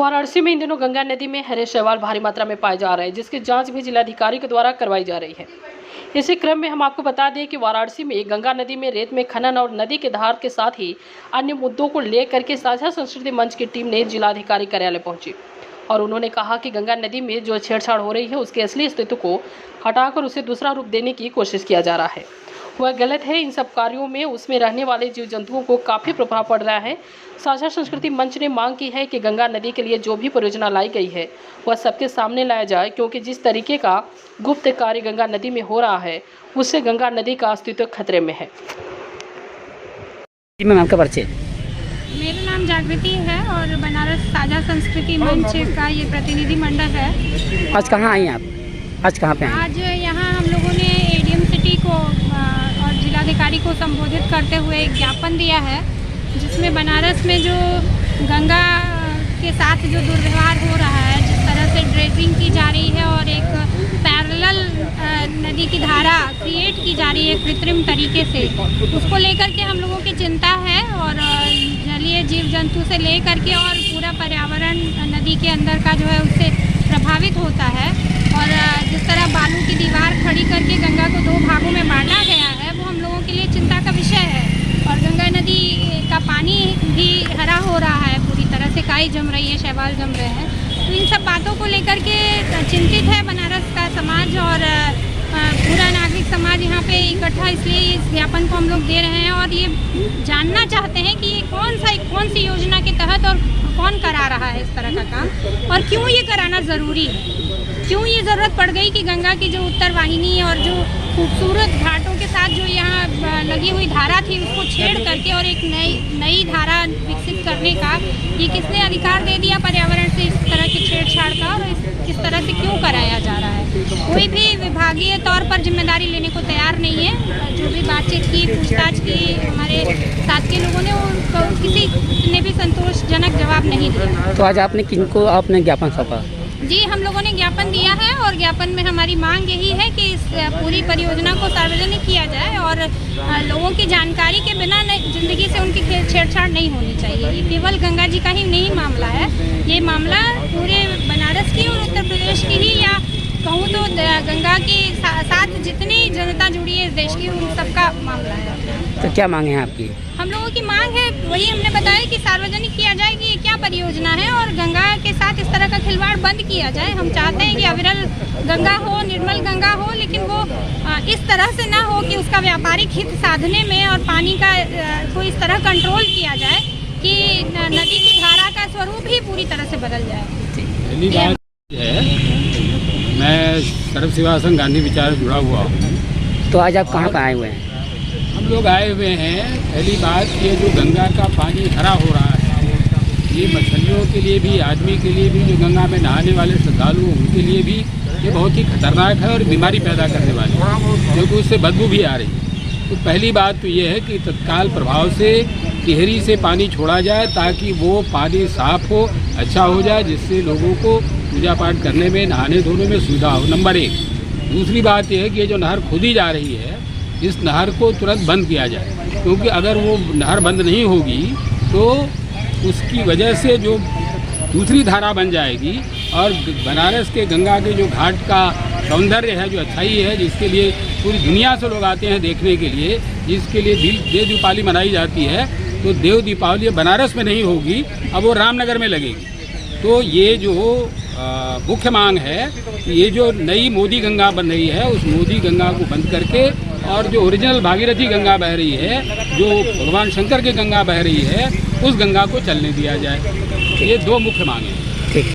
वाराणसी में इन दिनों गंगा नदी में हरे शैवाल भारी मात्रा में पाए जा रहे हैं, जिसकी जांच भी जिलाधिकारी के द्वारा करवाई जा रही है। इसी क्रम में हम आपको बता दें कि वाराणसी में गंगा नदी में रेत में खनन और नदी के धार के साथ ही अन्य मुद्दों को लेकर के साझा संस्कृति मंच की टीम ने जिलाधिकारी कार्यालय पहुंची और उन्होंने कहा कि गंगा नदी में जो छेड़छाड़ हो रही है उसके असली अस्तित्व को हटाकर उसे दूसरा रूप देने की कोशिश किया जा रहा है, वह गलत है। इन सब कार्यों में उसमें रहने वाले जीव जंतुओं को काफ़ी प्रभाव पड़ रहा है। साझा संस्कृति मंच ने मांग की है कि गंगा नदी के लिए जो भी परियोजना लाई गई है वह सबके सामने लाया जाए, क्योंकि जिस तरीके का गुप्त कार्य गंगा नदी में हो रहा है उससे गंगा नदी का अस्तित्व खतरे में है। जी मैम, आपका परिचय? मेरा नाम जागृति है और बनारस साझा संस्कृति मंच का ये प्रतिनिधि मंडल है। आज कहाँ आई आप? आज कहाँ पे आई? आज यहाँ हम लोगों ने एडीएम सिटी को और जिलाधिकारी को संबोधित करते हुए एक ज्ञापन दिया है, जिसमें बनारस में जो गंगा के साथ जो दुर्व्यवहार हो रहा है, जिस तरह से ड्रेजिंग की जा रही है और एक पैरेलल नदी की धारा क्रिएट की जा रही है कृत्रिम तरीके से, उसको लेकर के हम लोगों की चिंता है। और जलीय जीव जंतु से लेकर के और पूरा पर्यावरण नदी के अंदर का जो है उससे प्रभावित होता है। और जिस तरह बालू की दीवार खड़ी करके गंगा को दो भागों में बांटा गया है, वो हम लोगों के लिए चिंता का विषय है। और गंगा नदी का पानी भी हरा हो रहा है, पूरी तरह से काई जम रही है, शैवाल जम रहे हैं। तो इन सब बातों को लेकर के चिंतित है बनारस का समाज और पूरा नागरिक समाज यहाँ पे इकट्ठा, इसलिए इस ज्ञापन को हम लोग दे रहे हैं और ये जानना चाहते हैं कि ये कौन सी योजना के तहत और कौन करा रहा है इस तरह का काम और क्यों ये कराना ज़रूरी है, क्यों ये ज़रूरत पड़ गई कि गंगा की जो उत्तर वाहिनी और जो खूबसूरत घाटों के साथ जो यहाँ लगी हुई धारा थी उसको छेड़ करके और एक नई धारा विकसित करने का ये किसने अधिकार दे दिया पर्यावरण से इस तरह की छेड़छाड़ का, और किस तरह से क्यों कराया जा रहा है। कोई भी विभागीय तौर पर जिम्मेदारी लेने को तैयार नहीं है। जो भी बातचीत की, पूछताछ की हमारे साथ के लोगों ने, उनको किसी ने भी संतोषजनक जवाब नहीं दिया। तो आज आपने किनको आपने ज्ञापन सौंपा? जी, हम लोगों ने ज्ञापन दिया है और ज्ञापन में हमारी मांग यही है कि इस पूरी परियोजना को सार्वजनिक किया जाए और लोगों की जानकारी के बिना ज़िंदगी से उनकी छेड़छाड़ नहीं होनी चाहिए। ये केवल गंगा जी का ही नहीं मामला है, ये मामला पूरे बनारस की और उत्तर प्रदेश की ही, या कहूँ तो गंगा के साथ जितनी जनता जुड़ी है इस देश की, उन सबका मामला है। तो क्या मांग है आपकी? हम लोगों की मांग है, वही हमने बताया कि सार्वजनिक किया जाए कि ये क्या परियोजना है और गंगा के साथ इस तरह का खिलवाड़ बंद किया जाए। हम चाहते हैं कि अविरल गंगा हो, निर्मल गंगा हो, लेकिन वो इस तरह से ना हो कि उसका व्यापारिक हित साधने में और पानी का को इस तरह कंट्रोल किया जाए कि नदी की धारा का स्वरूप ही पूरी तरह से बदल जाए। पहली बात है, मैं सर्व सेवा संघ गांधी विचार जुड़ा हुआ हूँ। तो आज आप कहाँ पर आए हुए हैं? हम लोग आए हुए हैं, पहली बात ये जो गंगा का पानी हरा हो रहा है, ये मछलियों के लिए भी, आदमी के लिए भी, जो गंगा में नहाने वाले श्रद्धालु उनके लिए भी ये बहुत ही खतरनाक है और बीमारी पैदा करने वाली है, क्योंकि उससे बदबू भी आ रही है। तो पहली बात तो ये है कि तत्काल प्रभाव से तिहरी से पानी छोड़ा जाए ताकि वो पानी साफ हो, अच्छा हो जाए, जिससे लोगों को पूजा पाठ करने में, नहाने धोने में सुविधा हो, नंबर 1। दूसरी बात यह है कि ये जो नहर खोदी जा रही है, इस नहर को तुरंत बंद किया जाए, क्योंकि अगर वो नहर बंद नहीं होगी तो उसकी वजह से जो दूसरी धारा बन जाएगी और बनारस के गंगा के जो घाट का सौंदर्य है, जो अच्छाई है, जिसके लिए पूरी दुनिया से लोग आते हैं देखने के लिए, जिसके लिए देव दीपावली मनाई जाती है, तो देव दीपावली बनारस में नहीं होगी, अब वो रामनगर में लगेगी। तो ये जो मुख्य मांग है कि ये जो नई मोदी गंगा बन रही है, उस मोदी गंगा को बंद करके और जो ओरिजिनल भागीरथी गंगा बह रही है, जो भगवान शंकर की गंगा बह रही है, उस गंगा को चलने दिया जाए। ये दो मुख्य मांग हैं।